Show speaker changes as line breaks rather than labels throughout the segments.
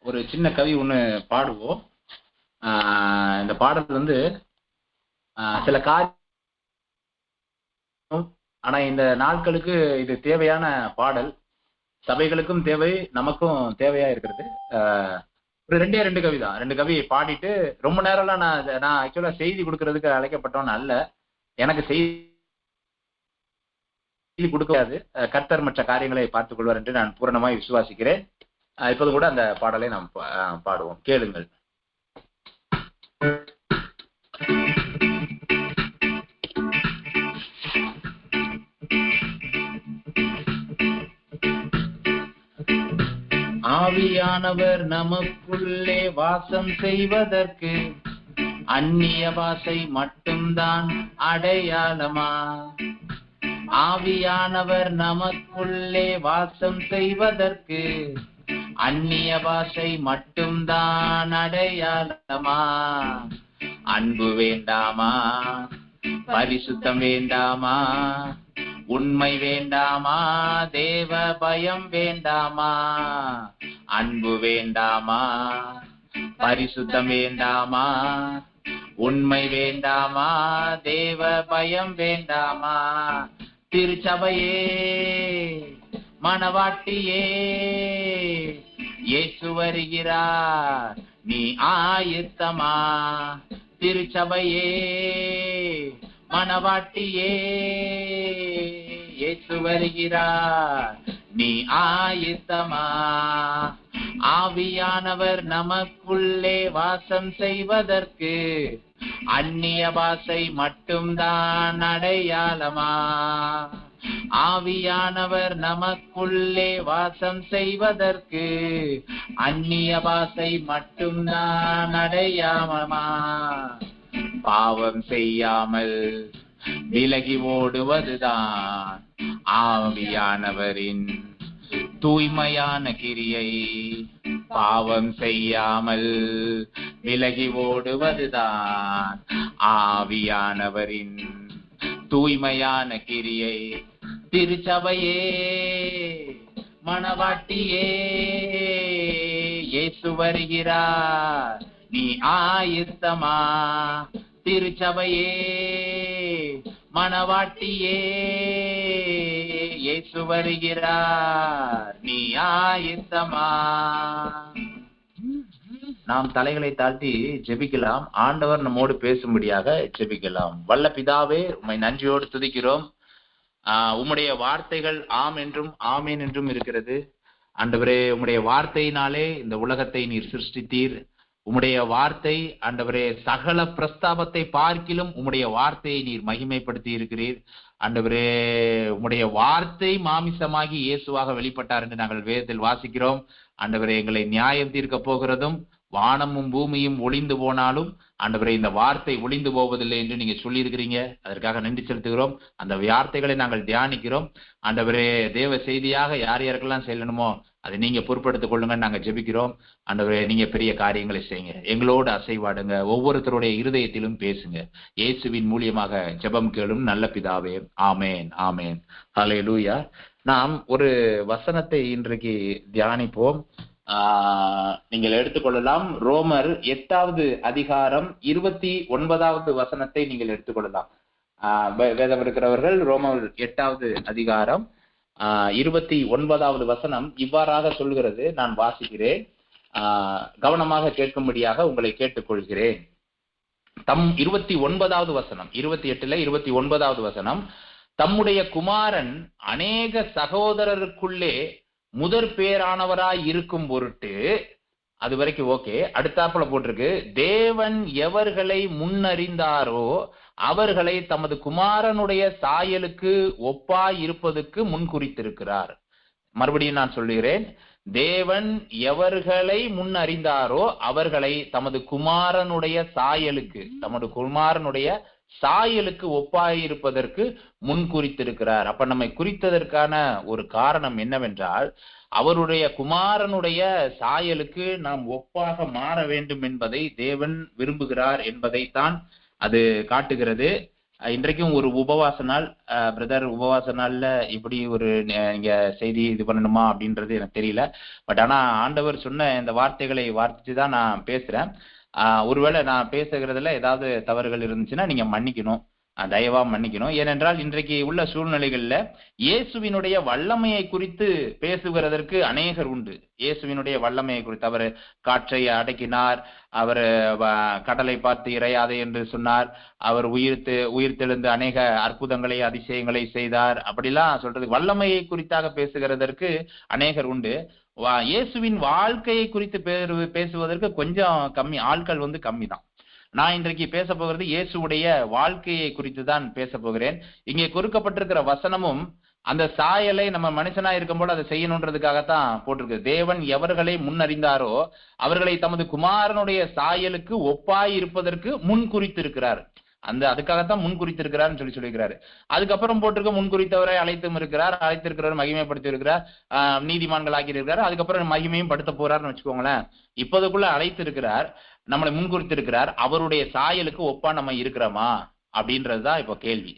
ஒரு சின்ன கவி ஒன்று பாடுவோம். இந்த பாடல் வந்து சில காரியம், ஆனா இந்த நாட்களுக்கு இது தேவையான பாடல். சபைகளுக்கும் தேவை, நமக்கும் தேவையா இருக்கிறது. ஒரு ரெண்டு கவி தான். 2 கவி பாடிட்டு ரொம்ப நேரம்லாம் நான் ஆக்சுவலா செய்தி கொடுக்கறதுக்கு அழைக்கப்பட்டவன் அல்ல. எனக்கு செய்தி கொடுக்காது. கர்த்தர் மற்ற காரியங்களை பார்த்துக் கொள்வார் என்று நான் பூரணமாய் விசுவாசிக்கிறேன். இப்போது கூட அந்த பாடலை நாம் பாடுவோம். கேளுங்கள். ஆவியானவர் நமக்குள்ளே வாசம் செய்வதற்கு அந்நிய பாஷை மட்டும்தான் அடையாளமா? ஆவியானவர் நமக்குள்ளே வாசம் செய்வதற்கு அந்நிய பாஷை மட்டும்தான் அடையாளமா? அன்பு வேண்டாமா? பரிசுத்தம் வேண்டாமா? உண்மை வேண்டாமா? தேவ பயம் வேண்டாமா? அன்பு வேண்டாமா? பரிசுத்தம் வேண்டாமா? உண்மை வேண்டாமா? தேவ பயம் வேண்டாமா? திருச்சபையே, மணவாட்டியே, இயேசு வருகிறார், நீ ஆயத்தமா? திருச்சபையே, மணவாட்டியே, இயேசு வருகிறார், நீ ஆயத்தமா? ஆவியானவர் நமக்குள்ளே வாசம் செய்வதற்கு அந்நிய பாஷை மட்டும்தான் அடையாளமா? ஆவியானவர் நமக்குள்ளே வாசம் செய்வதற்கு அந்நிய பாஷை மட்டும்தான் அடையாளமா? பாவம் செய்யாமல் விலகி ஓடுவதுதான் ஆவியானவரின் தூய்மையான கிரியை. பாவம் செய்யாமல் விலகி ஓடுவதுதான் ஆவியானவரின் தூய்மையான கிரியை. திருச்சபையே, மணவாட்டியே, இயேசு வருகிறார், நீ ஆயத்தமா? திருச்சபையே, மணவாட்டியே, இயேசு வருகிறார், நீ ஆயத்தமா? நாம் தலைகளை தாழ்த்தி ஜெபிக்கலாம். ஆண்டவர் நம்மோடு பேசும்படியாக ஜெபிக்கலாம். வல்ல பிதாவே, உம்மை நன்றியோடு துதிக்கிறோம். உம்முடைய வார்த்தைகள் ஆம் என்றும் ஆமேன் என்றும் இருக்கிறது. ஆண்டவரே, உம்முடைய வார்த்தையினாலே இந்த உலகத்தை நீர் சிருஷ்டித்தீர். உம்முடைய வார்த்தை ஆண்டவரே சகல பிரஸ்தாபத்தை பார்க்கிலும் உம்முடைய வார்த்தையை நீர் மகிமைப்படுத்தி இருக்கிறீர். ஆண்டவரே, உம்முடைய வார்த்தை மாமிசமாகி இயேசுவாக வெளிப்பட்டார் என்று நாங்கள் வேதத்தில் வாசிக்கிறோம். ஆண்டவரே, எங்களை நியாயம் தீர்க்க போகிறதும் வானமும் பூமியும் ஒளிந்து போனாலும் ஆண்டவரே இந்த வார்த்தை ஒளிந்து போவதில்லை என்று நீங்க சொல்லி இருக்கிறீங்க. அதற்காக நன்றி செலுத்துகிறோம். அந்த வார்த்தைகளை நாங்கள் தியானிக்கிறோம். ஆண்டவரே, தேவ செய்தியாக யார் யாருக்கெல்லாம் செல்லணுமோ அதை நீங்க பொறுப்படுத்திக் கொள்ளுங்க. நாங்க ஜெபிக்கிறோம். ஆண்டவரே, நீங்க பெரிய காரியங்களை செய்யுங்க. எங்களோடு அசைவாடுங்க. ஒவ்வொருத்தருடைய இருதயத்திலும் பேசுங்க. இயேசுவின் மூலியமாக ஜெபம் கேளும் நல்ல பிதாவே. ஆமேன், ஆமேன். ஹல்லேலூயா. நாம் ஒரு வசனத்தை இன்றைக்கு தியானிப்போம். நீங்கள் எடுத்துக்கொள்ளலாம். ரோமர் 8வது அதிகாரம் 29வது வசனத்தை நீங்கள் எடுத்துக்கொள்ளலாம். வேதம் இருக்கிறவர்கள் ரோமர் 8வது அதிகாரம் 29வது வசனம் இவ்வாறாக சொல்கிறது. நான் வாசிக்கிறேன். கவனமாக கேட்கும்படியாக உங்களை கேட்டுக்கொள்கிறேன். 29வது வசனம், 28ல 29வது வசனம், தம்முடைய குமாரன் அநேக சகோதரருக்குள்ளே முதற் பேரானவராய் இருக்கும் பொருட்டு, அது வரைக்கும் ஓகே. அடுத்தாப்புல போட்டிருக்கு, தேவன் எவர்களை முன்னறிந்தாரோ அவர்களை தமது குமாரனுடைய சாயலுக்கு ஒப்பாய் இருப்பதற்கு முன்குறித்திருக்கிறார். மறுபடியும் நான் சொல்லுகிறேன். தேவன் எவர்களை முன்னறிந்தாரோ அவர்களை தமது குமாரனுடைய சாயலுக்கு, தமது குமாரனுடைய சாயலுக்கு ஒப்பாயிருப்பதற்கு முன் குறித்திருக்கிறார். அப்ப நம்மை குறித்ததற்கான ஒரு காரணம் என்னவென்றால், அவருடைய குமாரனுடைய சாயலுக்கு நாம் ஒப்பாக மாற வேண்டும் என்பதை தேவன் விரும்புகிறார் என்பதைத்தான் அது காட்டுகிறது. இன்றைக்கும் ஒரு உபவாச நாள். பிரதர், உபவாச நாள்ல இப்படி ஒரு நீங்க செய்தி இது பண்ணணுமா அப்படின்றது எனக்கு தெரியல. பட் ஆனா ஆண்டவர் சொன்ன இந்த வார்த்தைகளை வார்த்தைச்சு தான் நான் பேசுறேன். ஒருவேளை நான் பேசுகிறதுல ஏதாவது தவறுகள் இருந்துச்சுன்னா நீங்க மன்னிக்கணும், தயவா மன்னிக்கணும். ஏனென்றால் இன்றைக்கு உள்ள சூழ்நிலைகள்ல இயேசுவினுடைய வல்லமையை குறித்து பேசுகிறதற்கு அநேகர் உண்டு. இயேசுவினுடைய வல்லமையை குறித்து, அவர் காற்றை அடக்கினார், அவர் கடலை பார்த்து இறையாதே என்று சொன்னார், அவர் உயிர்த்தெழுந்து அநேக அற்புதங்களை அதிசயங்களை செய்தார், அப்படிலாம் சொல்றது வல்லமையை குறித்தாக பேசுகிறதற்கு அநேகர் உண்டு. இயேசுவின் வாழ்க்கையை குறித்து பேசுவதற்கு கொஞ்சம் கம்மி ஆட்கள் கம்மி தான். நான் இன்றைக்கு பேச போகிறது இயேசுடைய வாழ்க்கையை குறித்து தான் பேச போகிறேன். இங்கே கொடுக்கப்பட்டிருக்கிற வசனமும் அந்த சாயலை நம்ம மனுஷனா இருக்கும் போது அதை செய்யணுன்றதுக்காகத்தான் போட்டிருக்கு. தேவன் எவர்களை முன்னறிந்தாரோ அவர்களை தமது குமாரனுடைய சாயலுக்கு ஒப்பாய் இருப்பதற்கு முன் குறித்திருக்கிறார். அதுக்காகத்தான் முன் குறித்திருக்கிறார்னு சொல்லியிருக்கிறாரு. அதுக்கப்புறம் போட்டிருக்க முன் குறித்தவரை அழைத்தும் இருக்கிறார், அழைத்திருக்கிறவர் மகிமைப்படுத்தி இருக்கிறார், நீதிமான்கள் ஆக்கி இருக்கிறார், அதுக்கப்புறம் மகிமையும் படுத்த போறாருன்னு வச்சுக்கோங்களேன். இப்போதுக்குள்ள அழைத்து இருக்கிறார், நம்மளை முன்குறித்திருக்கிறார். அவருடைய சாயலுக்கு ஒப்பா நம்ம இருக்கிறோமா அப்படின்றதுதான் இப்போ கேள்வி.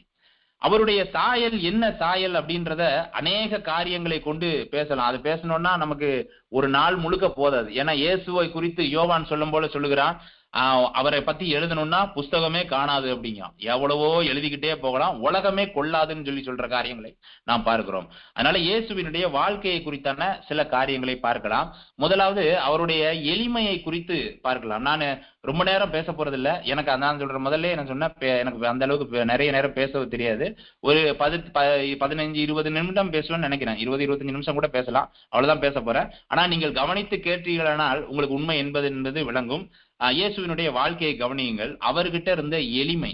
அவருடைய சாயல் என்ன சாயல் அப்படின்றத அநேக காரியங்களை கொண்டு பேசலாம். அது பேசணும்னா நமக்கு ஒரு நாள் முழுக்க போதாது. ஏன்னா இயேசுவை குறித்து யோவான் சொல்லும் போல சொல்லுகிறான், அவரை பத்தி எழுதணும்னா புஸ்தகமே காணாது அப்படிங்க. எவ்வளவோ எழுதிக்கிட்டே போகலாம், உலகமே கொள்ளாதுன்னு சொல்ற காரியங்களை நாம் பார்க்கிறோம். அதனால இயேசுவினுடைய வாழ்க்கையை குறித்தான சில காரியங்களை பார்க்கலாம். முதலாவது அவருடைய எளிமையை குறித்து பார்க்கலாம். நான் ரொம்ப நேரம் பேச போறது இல்லை. எனக்கு அதான் சொல்ற முதல்ல என்ன சொன்ன, எனக்கு அந்த அளவுக்கு நிறைய நேரம் பேச தெரியாது. ஒரு 15-20 நிமிடம் பேசுவேன்னு நினைக்கிறேன். 20-25 நிமிஷம் கூட பேசலாம், அவ்வளவுதான் பேச போறேன். ஆனா நீங்கள் கவனித்து கேட்டீர்களானால் உங்களுக்கு உண்மை என்பது விளங்கும். இயேசுவினுடைய வாழ்க்கையை கவனியுங்கள். அவர்கிட்ட இருந்த எளிமை,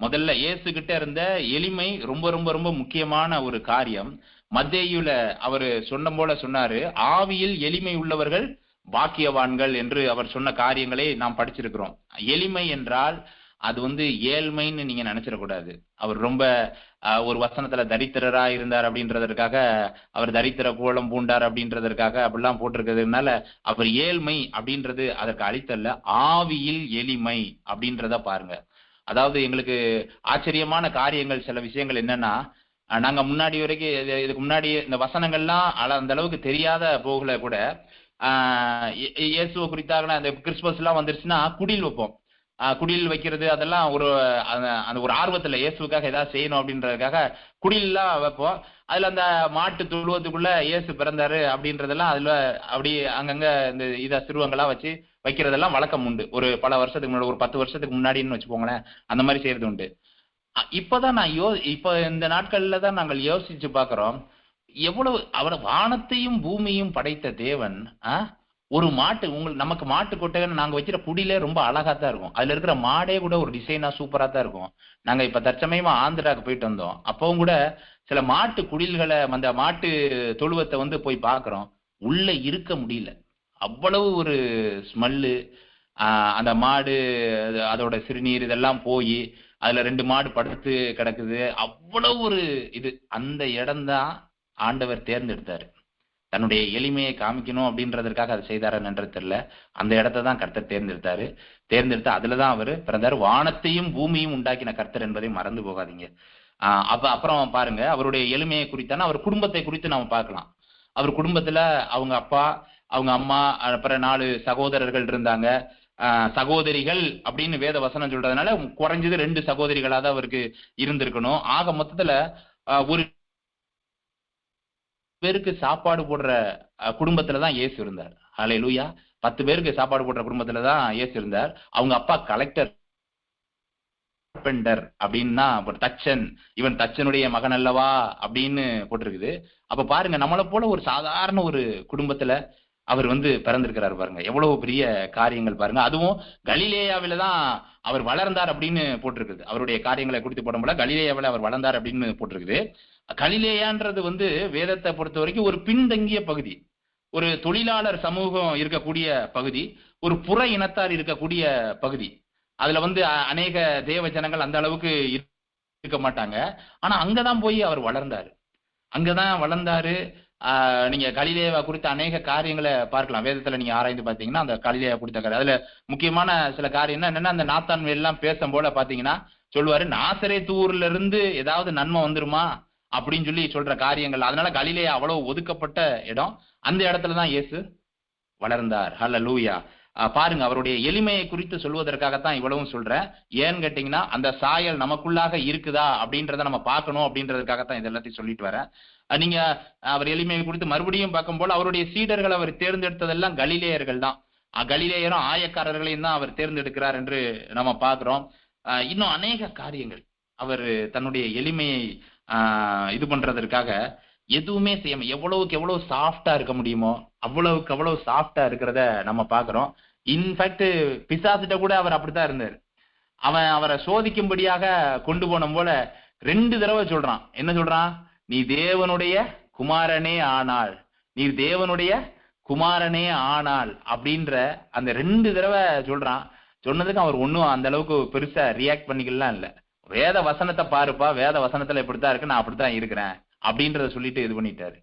முதல்ல இயேசு கிட்ட இருந்த எளிமை ரொம்ப ரொம்ப ரொம்ப முக்கியமான ஒரு காரியம். மத்தேயுல அவர் சொன்ன போல சொன்னாரு, ஆவியில் எளிமை உள்ளவர்கள் பாக்கியவான்கள் என்று அவர் சொன்ன காரியங்களை நாம் படிச்சிருக்கிறோம். எளிமை என்றால் அது ஏழ்மைன்னு நீங்க நினைச்சிடக்கூடாது. அவர் ரொம்ப ஒரு வசனத்துல தரித்திரரா இருந்தார் அப்படின்றதற்காக அவர் தரித்திர கோலம் பூண்டார் அப்படின்றதற்காக அப்படிலாம் போட்டிருக்கிறதுனால அவர் ஏழ்மை அப்படின்றது அதற்கு அளித்தல்ல. ஆவியில் எளிமை அப்படின்றத பாருங்க. அதாவது எங்களுக்கு ஆச்சரியமான காரியங்கள், சில விஷயங்கள் என்னன்னா, நாங்க முன்னாடி வரைக்கும் இதுக்கு முன்னாடி இந்த வசனங்கள்லாம் அந்த அளவுக்கு தெரியாத போகல கூட இயேசுவை குறித்தாக இந்த கிறிஸ்துமஸ் எல்லாம் வந்துருச்சுன்னா குடில் வைப்போம். குடில் வைக்கிறது அதெல்லாம் அந்த ஒரு ஆர்வத்துல இயேசுக்காக ஏதாவது செய்யணும் அப்படின்றதுக்காக குடிலாம் வைப்போம். அதுல அந்த மாட்டு தொழுவத்துக்குள்ள இயேசு பிறந்தாரு அப்படின்றதெல்லாம் அதுல அப்படி அங்கங்க இந்த சிறுவங்களா வச்சு வைக்கிறதெல்லாம் வழக்கம் உண்டு. ஒரு பல வருஷத்துக்கு முன்னாடி, ஒரு 10 வருஷத்துக்கு முன்னாடின்னு வச்சுக்கோங்களேன், அந்த மாதிரி செய்யறது உண்டு. இப்பதான் இப்ப இந்த நாட்கள்ல தான் நாங்கள் யோசிச்சு பாக்குறோம், எவ்வளவு அவர் வானத்தையும் பூமியும் படைத்த தேவன் ஒரு மாட்டு நமக்கு மாட்டு கொட்டைன்னு நாங்க வைக்கிற குடியிலே ரொம்ப அழகா தான் இருக்கும். அதுல இருக்கிற மாடே கூட ஒரு டிசைனா சூப்பரா தான் இருக்கும். நாங்க இப்ப தற்சமயமா ஆந்திராவுக்கு போயிட்டு வந்தோம். அப்பவும் கூட சில மாட்டு குடில்களை, அந்த மாட்டு தொழுவத்தை போய் பாக்குறோம், உள்ள இருக்க முடியல. அவ்வளவு ஒரு ஸ்மெல்லு. அந்த மாடு அதோட சிறுநீர் இதெல்லாம் போய் அதுல 2 மாடு படுத்து கிடக்குது. அவ்வளவு ஒரு இது. அந்த இடம்தான் ஆண்டவர் தேர்ந்தெடுத்தாரு. தன்னுடைய எளிமையை காமிக்கணும் அப்படின்றதற்காக அதை செய்தாருன்னு தெரியல. அந்த இடத்தை தான் கர்த்தர் தேர்ந்தெடுத்து அதுலதான் அவர் பிறந்தார். வானத்தையும் பூமியும் உண்டாக்கின கர்த்தர் என்பதை மறந்து போகாதீங்க. அப்புறம் பாருங்க, அவருடைய எளிமையை குறித்தான அவர் குடும்பத்தை குறித்து நாம பார்க்கலாம். அவர் குடும்பத்துல அவங்க அப்பா, அவங்க அம்மா, அப்புறம் 4 சகோதரர்கள் இருந்தாங்க. சகோதரிகள் அப்படின்னு வேத வசனம் சொல்றதுனால குறைஞ்சது 2 சகோதரிகளாக அவருக்கு இருந்திருக்கணும். ஆக மொத்தத்துல ஒரு பேருக்கு சாப்பாடு போடுற குடும்பத்துலதான் இயேசு இருந்தார். ஹல்லேலூயா. 10 பேருக்கு சாப்பாடு போடுற குடும்பத்துலதான் இயேசு இருந்தார். அவங்க அப்பா கலெக்டர் அப்படின்னா தச்சன், இவன் தச்சனுடைய மகன் அல்லவா அப்படின்னு போட்டிருக்குது. அப்ப பாருங்க, நம்மளை போல ஒரு சாதாரண ஒரு குடும்பத்துல அவர் பிறந்திருக்கிறார். பாருங்க எவ்வளவு பெரிய காரியங்கள் பாருங்க. அதுவும் கலிலேயாவில தான் அவர் வளர்ந்தார் அப்படின்னு போட்டிருக்குது. அவருடைய காரியங்களை குறித்து போடும்போது கலிலேயாவில அவர் வளர்ந்தார் அப்படின்னு போட்டிருக்குது. கலிலேயான்றது வேதத்தை பொறுத்த வரைக்கும் ஒரு பின்தங்கிய பகுதி, ஒரு தொழிலாளர் சமூகம் இருக்கக்கூடிய பகுதி, ஒரு புற இனத்தார் இருக்கக்கூடிய பகுதி. அதுல அநேக தேவ ஜனங்கள் அந்த அளவுக்கு இருக்க மாட்டாங்க. ஆனா அங்கதான் போய் அவர் வளர்ந்தாரு. அங்கதான் வளர்ந்தாரு. நீங்க கலிலேயா குறித்த அநேக காரியங்களை பார்க்கலாம். வேதத்துல நீங்க ஆராய்ந்து பாத்தீங்கன்னா அந்த கலிலேயா குறித்த காரியம், அதுல முக்கியமான சில காரியம் என்னன்னா, அந்த நாத்தான் எல்லாம் பேசும் போல பாத்தீங்கன்னா சொல்லுவாரு, நாசரேத்து ஊர்ல இருந்து ஏதாவது நன்மை வந்துருமா அப்படின்னு சொல்லி சொல்ற காரியங்கள். அதனால கலிலேயா அவ்வளவு ஒதுக்கப்பட்ட இடம். அந்த இடத்துலதான் இயேசு வளர்ந்தார். ஹல்லேலூயா. பாருங்க, அவருடைய எளிமையை குறித்து சொல்வதற்காகத்தான் இவ்வளவும் சொல்றேன். ஏன்னு கேட்டீங்கன்னா, அந்த சாயல் நமக்குள்ளாக இருக்குதா அப்படின்றத நம்ம பார்க்கணும் அப்படின்றதுக்காகத்தான் இது எல்லாத்தையும் சொல்லிட்டு வரேன். நீங்க அவர் எளிமையை குறித்து மறுபடியும் பார்க்கும்போது, அவருடைய சீடர்கள் அவர் தேர்ந்தெடுத்ததெல்லாம் கலிலேயர்கள் தான். கலிலேயரும் ஆயக்காரர்களையும் தான் அவர் தேர்ந்தெடுக்கிறார் என்று நம்ம பார்க்கிறோம். இன்னும் அநேக காரியங்கள் அவர் தன்னுடைய எளிமையை இது பண்றதற்காக எதுவுமே செய்யாம எவ்வளவுக்கு எவ்வளவு சாஃப்டா இருக்க முடியுமோ அவ்வளவுக்கு அவ்வளவு சாஃப்டா இருக்கிறத நம்ம பாக்குறோம். இன்ஃபேக்ட் பிசாசிட்ட கூட அவர் அப்படித்தான் இருந்தார். அவரை சோதிக்கும்படியாக கொண்டு போன போல 2 தடவை சொல்றான். என்ன சொல்றான்? நீ தேவனுடைய குமாரனே ஆனால், நீ தேவனுடைய குமாரனே ஆனால் அப்படின்ற அந்த 2 தடவை சொல்றான். சொன்னதுக்கு அவர் ஒன்னும் அந்த அளவுக்கு பெருசா ரியாக்ட் பண்ணிக்கலாம் இல்ல. வேத வசனத்தை பாருப்பா, வேத வசனத்துல இப்படித்தான் இருக்கு, நான் அப்படித்தான் இருக்கிறேன் அப்படின்றத சொல்லிட்டு இது பண்ணிட்டாரு.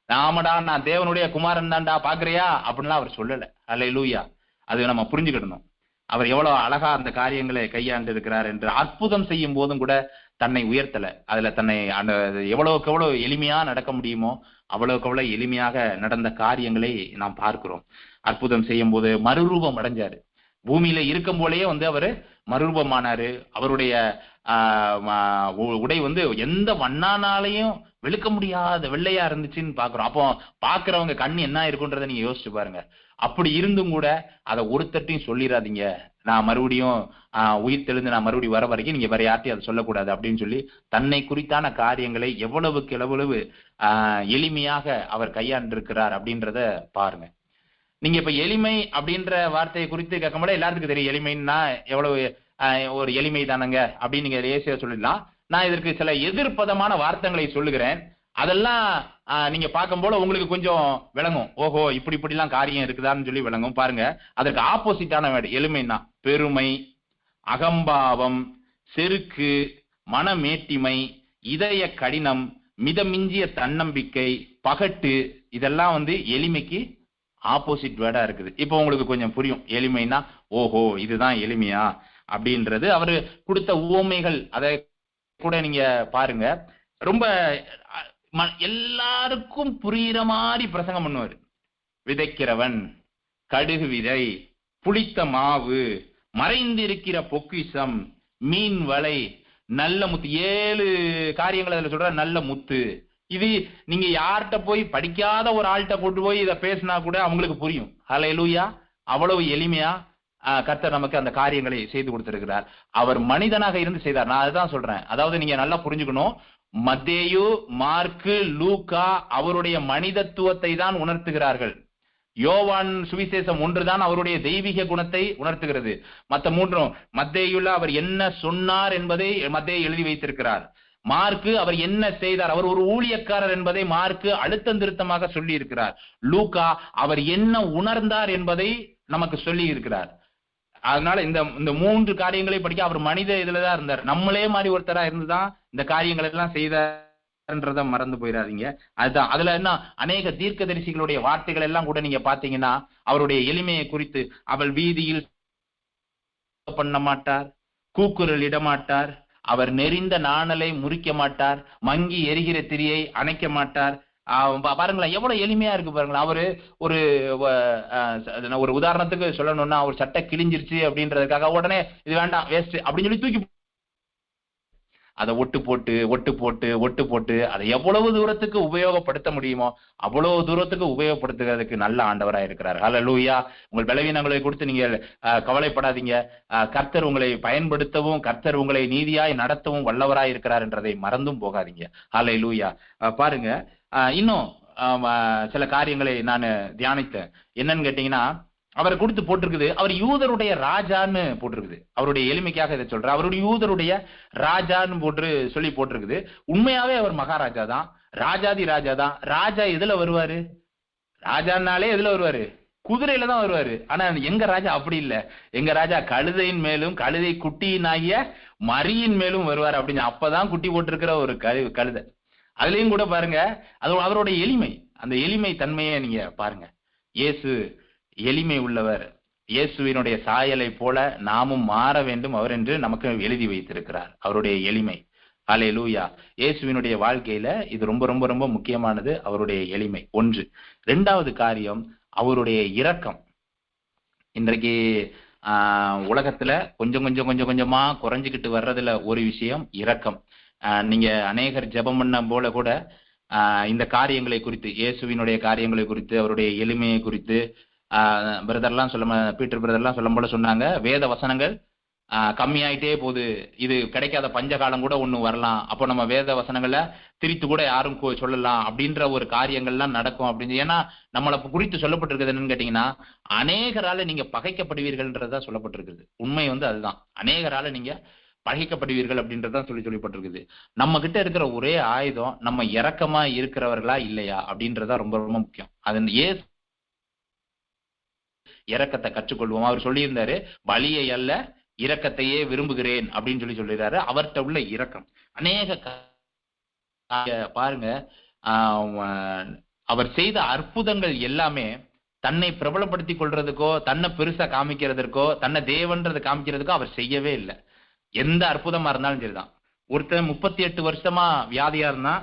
நாமடா நான் தேவனுடைய குமாரன் தான்டா பாக்குறியா அப்படின்லாம் அவர் சொல்லல. அல்லேலூயா. அது நம்ம புரிஞ்சுக்கிடணும். அவர் எவ்வளவு அழகா அந்த காரியங்களை கையாண்டு இருக்கிறார் என்று. அற்புதம் செய்யும் போதும் கூட தன்னை உயர்த்தல. அதுல தன்னை அந்த எவ்வளவுக்கு எவ்வளவு எளிமையா நடக்க முடியுமோ அவ்வளவுக்கு அவ்வளவு எளிமையாக நடந்த காரியங்களை நாம் பார்க்கிறோம். அற்புதம் செய்யும் போது மறுரூபம் அடைஞ்சாரு. பூமியில இருக்கும் போலயே அவரு மறுரூபமானாரு. அவருடைய உடை எந்த வண்ணானாலையும் வெளுக்க முடியாத வெள்ளையா இருந்துச்சுன்னு பாக்குறோம். அப்போ பாக்குறவங்க கண்ணு என்ன இருக்குன்றத நீங்க யோசிச்சு பாருங்க. அப்படி இருந்தும் கூட அதை ஒருத்தட்டையும் சொல்லிடாதீங்க, நான் மறுபடியும் உயிர் தெளிந்து நான் மறுபடியும் வர வரைக்கும் நீங்க வேற யார்ட்டையும் அதை சொல்லக்கூடாது அப்படின்னு சொல்லி தன்னை குறித்தான காரியங்களை எவ்வளவுக்கு எவ்வளவு எளிமையாக அவர் கையாண்டிருக்கிறார் அப்படின்றத பாருங்க. நீங்க இப்ப எளிமை அப்படின்ற வார்த்தையை குறித்து கேட்கும்போது எல்லாத்துக்கும் தெரியும் எளிமைன்னா எவ்வளவு ஒரு எளிமை தானங்க அப்படின்னு நீங்க ஈஸியா சொல்லிடலாம். நான் இதற்கு சில எதிர்ப்பதமான வார்த்தைகளை சொல்லுகிறேன். அதெல்லாம் நீங்க பார்க்கும் போல உங்களுக்கு கொஞ்சம் விளங்கும். ஓஹோ, இப்படிலாம் காரியம் இருக்குதான்னு சொல்லி விளங்கும். பாருங்க, அதற்கு ஆப்போசிட்டான வேர்டு எளிமைன்னா பெருமை, அகம்பாவம், செருக்கு, மனமேட்டிமை, இதய கடினம், மிதமிஞ்சிய தன்னம்பிக்கை, பகட்டு, இதெல்லாம் எளிமைக்கு ஆப்போசிட் வேர்டா இருக்குது. இப்போ உங்களுக்கு கொஞ்சம் புரியும் எளிமைனா. ஓஹோ, இதுதான் எளிமையா அப்படின்றது. அவரு கொடுத்த உவமைகள் அதை கூட நீங்க பாருங்க. ரொம்ப எல்லாருக்கும் புரியுற மாதிரி பிரசங்கம் பண்ணுவாரு. விதைக்கிறவன், கடுகு விதை, புளித்த மாவு, மறைந்திருக்கிற பொக்கிஷம், மீன் வலை, நல்ல முத்து, 7 காரியங்கள் அதுல சொல்ற. நல்ல முத்து. இது நீங்க யார்கிட்ட போய் படிக்காத ஒரு ஆள்கிட்ட கொண்டு போய் இதை பேசினா கூட அவங்களுக்கு புரியும். ஹல்லேலூயா. அவ்வளவு எளிமையா கர்த்தர் நமக்கு அந்த காரியங்களை செய்து கொடுத்திருக்கிறார். அவர் மனிதனாக இருந்து செய்தார். நான் அதுதான் சொல்றேன். அதாவது நீங்க நல்லா புரிஞ்சுக்கணும். மத்தேயு, மார்க்கு, லூக்கா அவருடைய மனிதத்துவத்தை தான் உணர்த்துகிறார்கள். யோவான் சுவிசேஷம் 1 தான் அவருடைய தெய்வீக குணத்தை உணர்த்துகிறது. மத்த 3 மத்தேயுல அவர் என்ன சொன்னார் என்பதை மத்தேயு எழுதி வைத்திருக்கிறார். மார்க்கு அவர் என்ன செய்தார், அவர் ஒரு ஊழியக்காரர் என்பதை மார்க்கு அழுத்தம் திருத்தமாக சொல்லி இருக்கிறார். லூக்கா அவர் என்ன உணர்ந்தார் என்பதை நமக்கு சொல்லி இருக்கிறார். அதனால இந்த 3 காரியங்களை படிக்க அவர் மனித இதுலதான் இருந்தார். நம்மளே மாதிரி ஒருத்தரா இருந்துதான் இந்த காரியங்கள் எல்லாம் செய்தார்ன்றத மறந்து போயிடாதீங்க. அதுதான் அதுல என்ன அநேக தீர்க்கதரிசிகளுடைய வார்த்தைகள் எல்லாம் கூட நீங்க பாத்தீங்கன்னா அவருடைய எளிமையை குறித்து, அவள் வீதியில் பண்ண மாட்டார், கூக்குரல் இடமாட்டார், அவர் நெறிந்த நாணலை முறிக்க மாட்டார், மங்கி எரிகிற திரியை அணைக்க மாட்டார். பாருங்களேன் எவ்வளவு எளிமையா இருக்கு பாருங்களேன். அவரு ஒரு உதாரணத்துக்கு சொல்லணும்னா, ஒரு சட்டை கிழிஞ்சிருச்சு அப்படின்றதுக்காக உடனே இது வேண்டாம் வேஸ்ட் அப்படின்னு சொல்லி தூக்கி அதை ஒட்டு போட்டு அதை எவ்வளவு தூரத்துக்கு உபயோகப்படுத்த முடியுமோ அவ்வளவு தூரத்துக்கு உபயோகப்படுத்துறதுக்கு நல்ல ஆண்டவராக இருக்கிறார். ஹல்லேலூயா. உங்கள் பலவீனங்களை கொடுத்து நீங்கள் கவலைப்படாதீங்க. கர்த்தர் உங்களை பயன்படுத்தவும் கர்த்தர் உங்களை நீதியாய் நடத்தவும் வல்லவராய் இருக்கிறார் என்றதை மறந்தும் போகாதீங்க. ஹல்லேலூயா. பாருங்க, இன்னும் சில காரியங்களை நான் தியானித்தேன். என்னன்னு கேட்டீங்கன்னா, அவரை கொடுத்து போட்டிருக்குது அவர் யூதருடைய ராஜான்னு போட்டிருக்குது. அவருடைய எளிமைக்காக இதை சொல்ற. அவருடைய யூதருடைய ராஜான்னு சொல்லி போட்டிருக்குது. உண்மையாவே அவர் மகாராஜா தான், ராஜாதி ராஜா தான். ராஜா எதுல வருவாரு? ராஜானாலே எதுல வருவாரு? குதிரையில தான் வருவாரு. ஆனா எங்க ராஜா அப்படி இல்ல. எங்க ராஜா கழுதையின் மேலும் கழுதை குட்டியினாகிய மரியின் மேலும் வருவார் அப்படின்னு. அப்பதான் குட்டி போட்டிருக்கிற ஒரு கழுதை. அதுலயும் கூட பாருங்க, அது அவருடைய எளிமை. அந்த எளிமை தன்மையை நீங்க பாருங்க. இயேசு எளிமை உள்ளவர். இயேசுவினுடைய சாயலை போல நாமும் மாற வேண்டும் அவர் என்று நமக்கு எழுதி வைத்திருக்கிறார். அவருடைய எளிமை. ஹல்லேலூயா. இயேசுவினுடைய வாழ்க்கையில இது ரொம்ப ரொம்ப ரொம்ப முக்கியமானது. அவருடைய எளிமை ஒன்று. இரண்டாவது காரியம் அவருடைய இரக்கம். இன்றைக்கு உலகத்துல கொஞ்சம் கொஞ்சம் கொஞ்சம் கொஞ்சமா குறைஞ்சுக்கிட்டு வர்றதுல ஒரு விஷயம் இரக்கம். நீங்க அநேகர் ஜெபம் பண்ண போல கூட இந்த காரியங்களை குறித்து, இயேசுவினுடைய காரியங்களை குறித்து, அவருடைய எளிமையை குறித்து பிரதர்லாம் பீட்டர் பிரதர்லாம் சொல்லும் போல சொன்னாங்க, வேத வசனங்கள் கம்மியாயிட்டே போகுது, இது கிடைக்காத பஞ்ச காலம் கூட ஒண்ணு வரலாம், அப்போ நம்ம வேத வசனங்களை திரித்து கூட யாரும் சொல்லலாம் அப்படின்ற ஒரு காரியங்கள்லாம் நடக்கும் அப்படின்னு. ஏன்னா நம்மளை குறித்து சொல்லப்பட்டிருக்கிறது என்னன்னு கேட்டீங்கன்னா, அநேகரால நீங்க பகைக்கப்படுவீர்கள்ன்றதா சொல்லப்பட்டிருக்குது. உண்மை அதுதான். அநேகரால நீங்க பகைக்கப்படுவீர்கள் அப்படின்றதான் சொல்லப்பட்டிருக்குது. நம்ம கிட்ட இருக்கிற ஒரே ஆயுதம் நம்ம இரக்கமா இருக்கிறவர்களா இல்லையா அப்படின்றதா ரொம்ப ரொம்ப முக்கியம். அது ஏசு இரக்கத்தை கற்றுக்கொள்வோம். அவர் சொல்லியிருந்தாரு, பலியை அல்ல இரக்கத்தையே விரும்புகிறேன் அப்படின்னு சொல்லிடுறாரு. அவர்கிட்ட உள்ள இரக்கம் அநேக பாருங்க, அவர் செய்த அற்புதங்கள் எல்லாமே தன்னை பிரபலப்படுத்திக் கொள்றதுக்கோ, தன்னை பெருசா காமிக்கிறதுக்கோ, தன்னை தேவன்றதை காமிக்கிறதுக்கோ அவர் செய்யவே இல்லை. எந்த அற்புதமா இருந்தாலும் சரிதான். ஒருத்தன் 38 வருஷமா வியாதியா இருந்தா,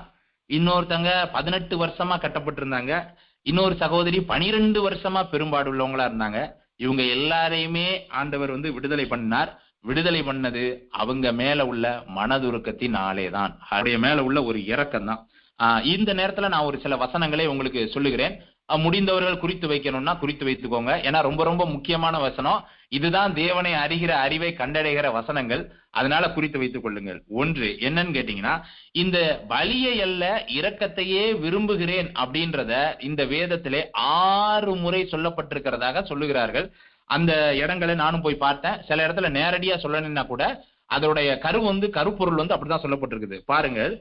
இன்னொருத்தங்க 18 வருஷமா கட்டப்பட்டு இருந்தாங்க, இன்னொரு சகோதரி 12 வருஷமா பெரும்பாடு உள்ளவங்களா இருந்தாங்க. இவங்க எல்லாரையுமே ஆண்டவர் விடுதலை பண்ணார். விடுதலை பண்ணது அவங்க மேல உள்ள மனதுருக்கத்தினாலே தான், அவருடைய மேல உள்ள ஒரு இரக்கம் தான். இந்த நேரத்துல நான் ஒரு சில வசனங்களை உங்களுக்கு சொல்லுகிறேன். முடிந்தவர்கள் குறித்து வைக்கணும்னா குறித்து வைத்துக்கோங்க. ஏன்னா ரொம்ப ரொம்ப முக்கியமான வசனம். இதுதான் தேவனை அறிகிற அறிவை கண்டடைகிற வசனங்கள். அதனால குறித்து வைத்துக் கொள்ளுங்கள். ஒன்று என்னன்னு கேட்டீங்கன்னா, இந்த பலியை அல்ல இரக்கத்தையே விரும்புகிறேன் அப்படின்றத இந்த வேதத்திலே 6 முறை சொல்லப்பட்டிருக்கிறதாக சொல்லுகிறார்கள். அந்த இடங்களை நானும் போய் பார்த்தேன். சில இடத்துல நேரடியா சொல்லணும்னா கூட அதோடைய கருப்பொருள் அப்படிதான் சொல்லப்பட்டிருக்குது. பாருங்கள்,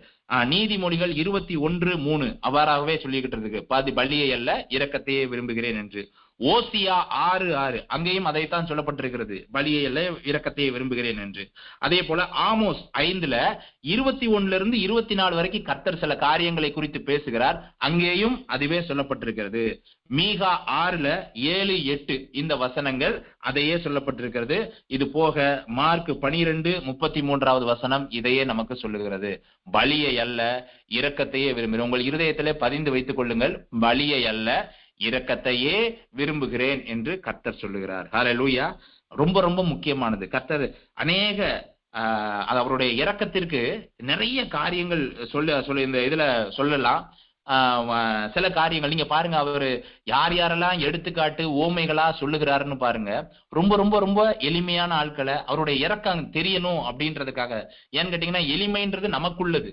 நீதிமொழிகள் 21:3 அவ்வாறாகவே சொல்லிக்கிட்டு இருக்கு, பலியை அல்ல இரக்கத்தையே விரும்புகிறேன் என்று. ஓசியா 6:6 அங்கேயும் அதைத்தான் சொல்லப்பட்டிருக்கிறது, பலியை அல்ல இரக்கத்தையே விரும்புகிறேன் என்று. அதே போல ஆமோஸ் 5:21-24 வரைக்கும் கர்த்தர் சில காரியங்களை குறித்து பேசுகிறார், அங்கேயும் அதுவே சொல்லப்பட்டிருக்கிறது. மீகா 6:7-8 இந்த வசனங்கள் அதையே சொல்லப்பட்டிருக்கிறது. இது போக மார்க் 12:33 வசனம் இதையே நமக்கு சொல்லுகிறது, பலியை அல்ல இரக்கத்தையே விரும்புகிறேன். உங்கள் இருதயத்திலே பதிந்து வைத்துக் கொள்ளுங்கள், பலியை அல்ல இரக்கத்தையே விரும்புகிறேன் என்று கர்த்தர் சொல்லுகிறார். ஹல்லேலூயா. ரொம்ப ரொம்ப முக்கியமானது. கர்த்தர் அநேக அவருடைய இரக்கத்திற்கு நிறைய காரியங்கள் இந்த இதுல சொல்லலாம். சில காரியங்கள் நீங்க பாருங்க, அவரு யார் யாரெல்லாம் எடுத்துக்காட்டு ஓமைகளா சொல்லுகிறாருன்னு பாருங்க. ரொம்ப ரொம்ப ரொம்ப எளிமையான ஆட்களை அவருடைய இரக்கம் தெரியணும் அப்படின்றதுக்காக. ஏன்னு கேட்டீங்கன்னா, எளிமைன்றது நமக்குள்ளது,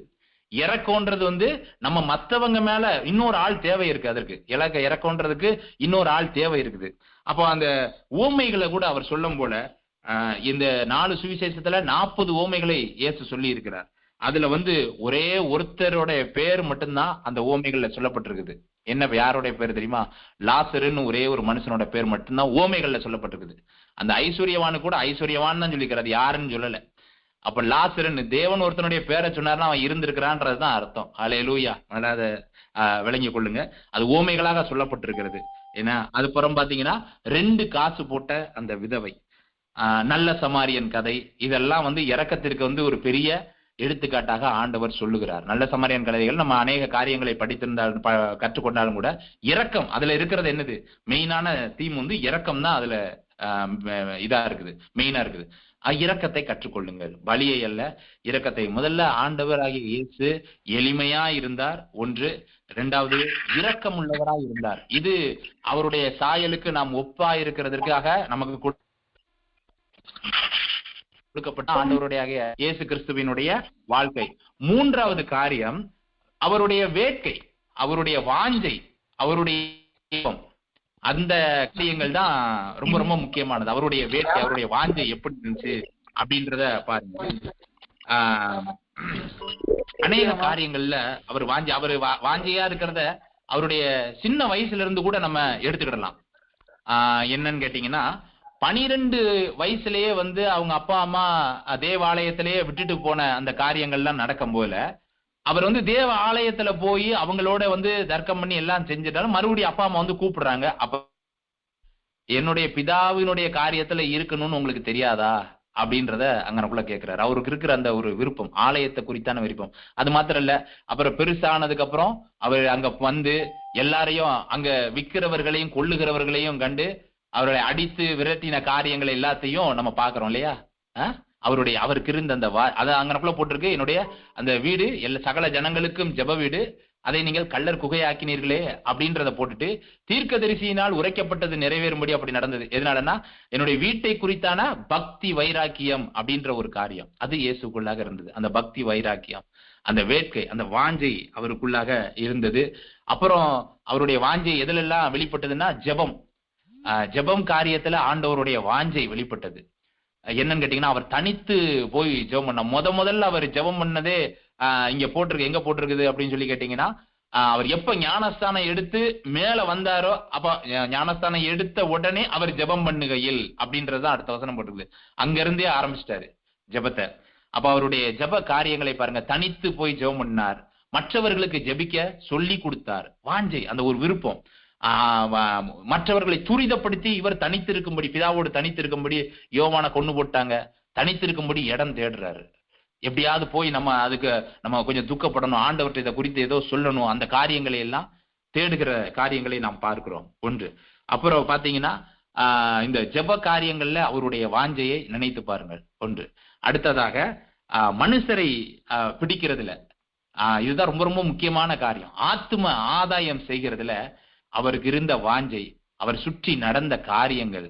இறக்கம்ன்றது நம்ம மற்றவங்க மேல இன்னொரு ஆள் தேவை இருக்கு. அதற்கு இறக்கம்ன்றதுக்கு இன்னொரு ஆள் தேவை இருக்குது. அப்போ அந்த ஓமைகளை கூட அவர் சொல்லும் போல, இந்த 4 சுவிசேஷத்துல 40 ஓமைகளை இயேசு சொல்லி இருக்கிறார். அதுல ஒரே ஒருத்தரோட பேர் மட்டும்தான் அந்த ஓமைகள்ல சொல்லப்பட்டிருக்குது. என்ன, யாரோடைய பேர் தெரியுமா? லாசருன்னு ஒரே ஒரு மனுஷனோட பேர் மட்டும்தான் ஓமைகள்ல சொல்லப்பட்டிருக்குது. அந்த ஐஸ்வர்யவானு கூட ஐஸ்வர்யவான் தான் சொல்லிக்கிறார், யாருன்னு சொல்லல. அப்ப லாசருன்னு தேவன் ஒருத்தனுடைய பேரை சொன்னார்னா அவன் இருந்திருக்கிறான்றதுதான் அர்த்தம். ஹல்லேலூயா. அதனால அதை விளங்கி கொள்ளுங்க. அது ஓமைகளாக சொல்லப்பட்டிருக்கிறது. ஏன்னா அது புறம் பாத்தீங்கன்னா 2 காசு போட்ட அந்த விதவை, நல்ல சமாரியன் கதை, இதெல்லாம் இரக்கத்திற்கு ஒரு பெரிய எடுத்துக்காட்டாக ஆண்டவர் சொல்லுகிறார். நல்ல சமாரியன் கதைகள் நம்ம அநேக காரியங்களை படித்திருந்தாலும் கற்றுக்கொண்டாலும் கூட இரக்கம் அதுல இருக்கிறது என்னது? மெயினான தீம் இரக்கம் தான் அதுல இதா இருக்குது, மெயினா இருக்குது. இரக்கத்தை கற்றுக்கொள்ளுங்கள், பலியை அல்ல இரக்கத்தை. முதல்ல ஆண்டவர் ஆகிய இயேசு எளிமையா இருந்தார், ஒன்று. இரண்டாவது இரக்கம் உள்ளவராய் இருந்தார். இது அவருடைய சாயலுக்கு நாம் ஒப்பா இருக்கிறதற்காக நமக்கு கொடுக்கப்பட்ட ஆண்டவருடைய இயேசு கிறிஸ்துவினுடைய வாழ்க்கை. மூன்றாவது காரியம் அவருடைய வேட்கை, அவருடைய வாஞ்சை, அவருடைய அந்த விஷயங்கள் தான் ரொம்ப ரொம்ப முக்கியமானது. அவருடைய வேட்கை, அவருடைய வாஞ்சை எப்படி இருந்துச்சு அப்படின்றத பாருங்க. அநேக காரியங்கள்ல அவர் வாஞ்சையா இருக்கிறத அவருடைய சின்ன வயசுல இருந்து கூட நம்ம எடுத்துக்கிடலாம். என்னன்னு கேட்டீங்கன்னா, 12 வயசுலயே அவங்க அப்பா அம்மா தேவாலயத்திலேயே விட்டுட்டு போன அந்த காரியங்கள்லாம் நடக்கும் போல, அவர் தேவ ஆலயத்துல போய் அவங்களோட தர்க்கம் பண்ணி எல்லாம் செஞ்சுட்டாலும் மறுபடியும் அப்பா அம்மா கூப்பிடுறாங்க. அப்ப என்னுடைய பிதாவினுடைய காரியத்துல இருக்கணும்னு உங்களுக்கு தெரியாதா அப்படின்றத அங்கனக்குள்ள கேட்கிறாரு. அவருக்கு இருக்கிற அந்த ஒரு விருப்பம், ஆலயத்தை குறித்தான விருப்பம். அது மாத்திரம் இல்ல, அப்புறம் பெருசானதுக்கு அப்புறம் அவர் அங்க வந்து எல்லாரையும், அங்க விற்கிறவர்களையும் கொள்ளுகிறவர்களையும் கண்டு அவர்களை அடித்து விரட்டின காரியங்கள் எல்லாத்தையும் நம்ம பாக்குறோம் இல்லையா? அவருக்கு இருந்த அந்த அதை அங்கனக்குள்ள போட்டிருக்கு, என்னுடைய அந்த வீடு சகல ஜனங்களுக்கும் ஜெப வீடு, அதை நீங்கள் கள்ளர் குகையாக்கினீர்களே அப்படின்றத போட்டுட்டு, தீர்க்கதரிசியினால் உரைக்கப்பட்டது நிறைவேறும்படி அப்படி நடந்தது. எதனாலன்னா, என்னுடைய வீட்டை குறித்தான பக்தி வைராக்கியம் அப்படின்ற ஒரு காரியம் அது இயேசுக்குள்ளாக இருந்தது. அந்த பக்தி வைராக்கியம், அந்த வேட்கை, அந்த வாஞ்சை அவருக்குள்ளாக இருந்தது. அப்புறம் அவருடைய வாஞ்சை எதிலெல்லாம் வெளிப்பட்டதுன்னா, ஜெபம் காரியத்துல ஆண்டவருடைய வாஞ்சை வெளிப்பட்டது. என்னன்னு கேட்டீங்கன்னா, அவர் தனித்து போய் ஜெபம் பண்ண முதல்ல அவர் ஜெபம் பண்ணதே இங்க போட்டிருக்கு. எங்க போட்டிருக்குது அப்படின்னு சொல்லி கேட்டீங்கன்னா, அவர் எப்ப ஞானஸ்தானம் எடுத்து மேல வந்தாரோ அப்ப ஞானஸ்தானம் எடுத்த உடனே அவர் ஜெபம் பண்ணுகையில் அப்படின்றது அடுத்த வசனம் போட்டிருக்குது. அங்க இருந்தே ஆரம்பிச்சிட்டாரு ஜெபத்தை. அப்ப அவருடைய ஜெப காரியங்களை பாருங்க, தனித்து போய் ஜெபம் பண்ணார், மற்றவர்களுக்கு ஜெபிக்க சொல்லி கொடுத்தார். வாஞ்சை, அந்த ஒரு விருப்பம். மற்றவர்களை துரிதப்படுத்தி இவர் தனித்திருக்கும்படி, பிதாவோடு தனித்திருக்கும்படி யோவானை கொண்டு போட்டாங்க, தனித்திருக்கும்படி இடம் தேடுறாரு. எப்படியாவது போய் நம்ம கொஞ்சம் துக்கப்படணும், ஆண்டவர்கிட்ட இதை குறித்து ஏதோ சொல்லணும், அந்த காரியங்களை எல்லாம் தேடுகிற காரியங்களை நாம் பார்க்கிறோம். ஒன்று. அப்புறம் பாத்தீங்கன்னா, இந்த ஜெப காரியங்கள்ல அவருடைய வாஞ்சையை நினைத்து பாருங்கள். ஒன்று. அடுத்ததாக மனுஷரை பிடிக்கிறதுல, இதுதான் ரொம்ப ரொம்ப முக்கியமான காரியம். ஆத்தும ஆதாயம் செய்கிறதுல அவருக்கு இருந்த வாஞ்சை, அவர் சுற்றி நடந்த காரியங்கள்,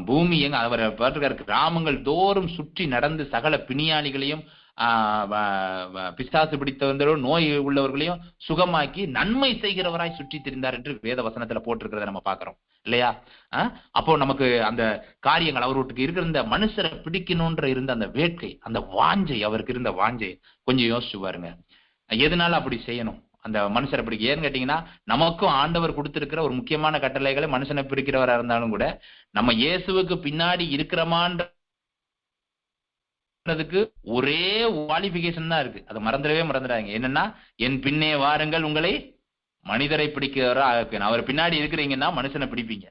பூமி எங்க அவர் கிராமங்கள் தோறும் சுற்றி நடந்து சகல பிணியாளிகளையும் பிசாசு பிடித்தவர்களோ நோய் உள்ளவர்களையும் சுகமாக்கி நன்மை செய்கிறவராய் சுற்றி திரிந்தார் என்று வேத வசனத்துல போட்டிருக்கிறத நம்ம பாக்குறோம் இல்லையா? அப்போ நமக்கு அந்த காரியங்கள், அவருக்கு இருக்கிற இந்த மனுஷரை பிடிக்கணும்ன்ற இருந்த அந்த வேட்கை, அந்த வாஞ்சை, அவருக்கு இருந்த வாஞ்சை கொஞ்சம் யோசிச்சு பாருங்க. எதனால அப்படி செய்யணும் அந்த மனுஷரை பிடிக்க? ஏன்னு கேட்டீங்கன்னா, நமக்கும் ஆண்டவர் கொடுத்திருக்கிற ஒரு முக்கியமான கட்டளைகளை மனுஷனை பிடிக்கிறவரா இருந்தாலும் கூட, நம்ம இயேசுவுக்கு பின்னாடி இருக்கிறமான்றதுக்கு ஒரே குவாலிபிகேஷன் தான் இருக்கு. அதை மறந்துடாதீங்க. என்னன்னா, என் பின்னே வாருங்கள், உங்களை மனிதரை பிடிக்கிறவரா ஆக்குவேன். அவர் பின்னாடி இருக்கிறீங்கன்னா மனுஷனை பிடிப்பீங்க.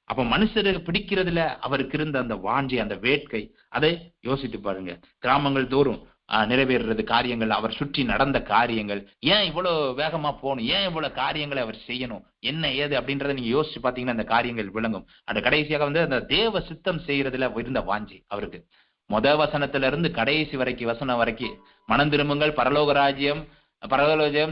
அப்ப மனுஷரை பிடிக்கிறதுல அவருக்கு இருந்த அந்த வாஞ்சை, அந்த வேட்கை, அதை யோசித்து பாருங்க. கிராமங்கள் தோறும் நிறைவேறது காரியங்கள், அவர் சுற்றி நடந்த காரியங்கள், ஏன் இவ்வளவு வேகமா போகணும், ஏன் இவ்வளவு காரியங்களை அவர் செய்யணும், என்ன ஏது அப்படின்றத நீங்க யோசிச்சு பாத்தீங்கன்னா அந்த காரியங்கள் விளங்கும். அது கடைசியாக அந்த தேவ சித்தம் செய்யறதுல இருந்த வாஞ்சி அவருக்கு. வசனத்துல இருந்து கடைசி வசனம் வரைக்கும், மனம் திரும்புங்கள், பரலோக ராஜ்யம்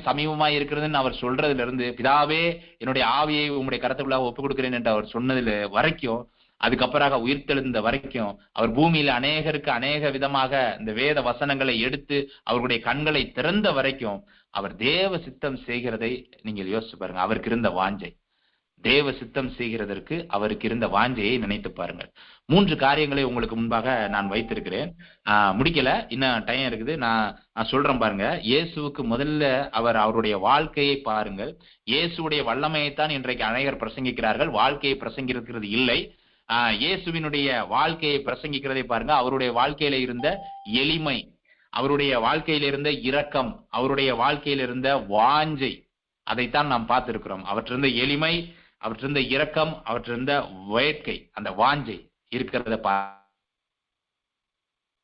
சமீபமாய் இருக்கிறதுன்னு அவர் சொல்றதுல இருந்து, பிதாவே என்னுடைய ஆவியை உங்களுடைய கருத்துக்குள்ளாக ஒப்புக் கொடுக்கிறேன் என்று அவர் சொன்னதுல வரைக்கும், அதுக்கப்புறம் உயிர்த்தெழுந்த வரைக்கும், அவர் பூமியில அநேகருக்கு அநேக விதமாக இந்த வேத வசனங்களை எடுத்து அவருடைய கண்களை திறந்த வரைக்கும் அவர் தேவ சித்தம் செய்கிறதை நீங்கள் யோசிச்சு பாருங்க. அவருக்கு இருந்த வாஞ்சை, தேவ சித்தம் செய்கிறதற்கு அவருக்கு இருந்த வாஞ்சையை நினைத்து பாருங்கள். 3 காரியங்களை உங்களுக்கு முன்பாக நான் வைத்திருக்கிறேன். முடிக்கல, இன்னும் டைம் இருக்குது. நான் சொல்றேன் பாருங்க. இயேசுவுக்கு முதல்ல அவருடைய வாழ்க்கையை பாருங்கள். இயேசுடைய வல்லமையைத்தான் இன்றைக்கு அநேகர் பிரசங்கிக்கிறார்கள், வாழ்க்கையை பிரசங்கிக்கிறது இல்லை. இயேசுவினுடைய வாழ்க்கையை பிரசங்கிக்கிறதை பாருங்க. அவருடைய வாழ்க்கையில இருந்த எளிமை, அவருடைய வாழ்க்கையில இருந்த இரக்கம், அவருடைய வாழ்க்கையில இருந்த வாஞ்சை, அதைத்தான் நாம் பார்த்திருக்கிறோம். அவற்றிருந்த எளிமை, அவற்றிருந்த இரக்கம், அவற்றிருந்த வேட்கை, அந்த வாஞ்சை இருக்கிறத